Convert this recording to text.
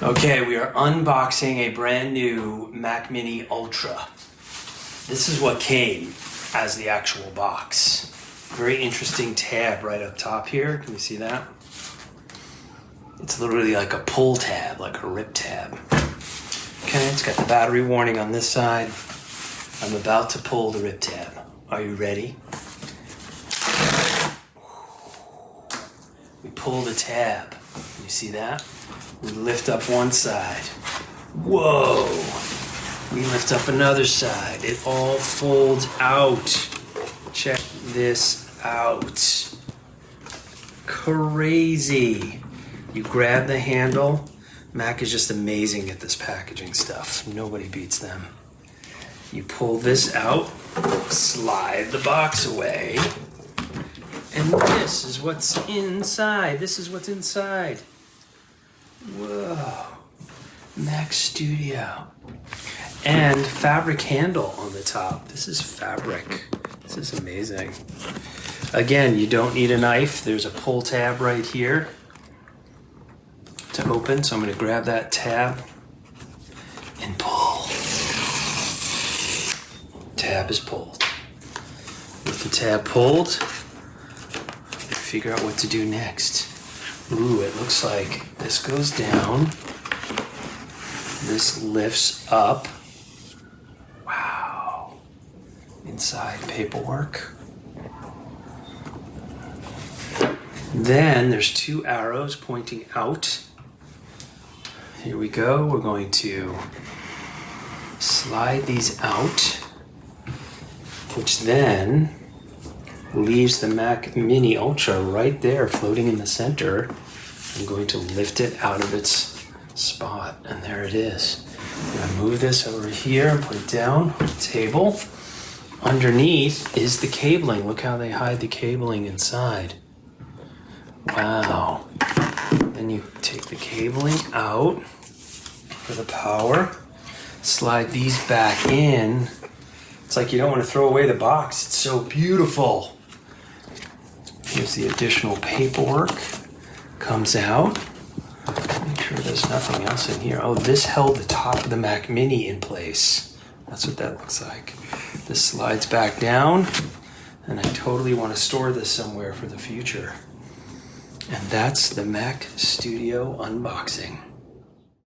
Okay, we are unboxing a brand new Mac Mini Ultra. This is what came as the actual box. Very interesting tab right up top here. Can you see that? It's literally like a pull tab, like a rip tab. Okay, it's got the battery warning on this side. I'm about to pull the rip tab. Are you ready? We pull the tab. Can you see that? We lift up one side. Whoa! We lift up another side. It all folds out. Check this out. Crazy. You grab the handle. Mac is just amazing at this packaging stuff. Nobody beats them. You pull this out, slide the box away, and this is what's inside. This is what's inside. Whoa. Mac Studio. And fabric handle on the top. This is fabric. This is amazing. Again, you don't need a knife. There's a pull tab right here to open. So I'm going to grab that tab and pull. Tab is pulled. With the tab pulled, figure out what to do next. Ooh, it looks like this goes down. This lifts up. Wow. Inside paperwork. Then there's two arrows pointing out. Here we go. We're going to slide these out, which then leaves the Mac Mini Ultra right there floating in the center. I'm going to lift it out of its spot, and there it is. I'm going to move this over here and put it down on the table. Underneath is the cabling. Look how they hide the cabling inside. Wow. Then you take the cabling out for the power. Slide these back in. It's like you don't want to throw away the box. It's so beautiful. Here's the additional paperwork. Comes out. Make sure there's nothing else in here. Oh, this held the top of the Mac Mini in place. That's what that looks like. This slides back down, and I totally want to store this somewhere for the future. And that's the Mac Studio unboxing.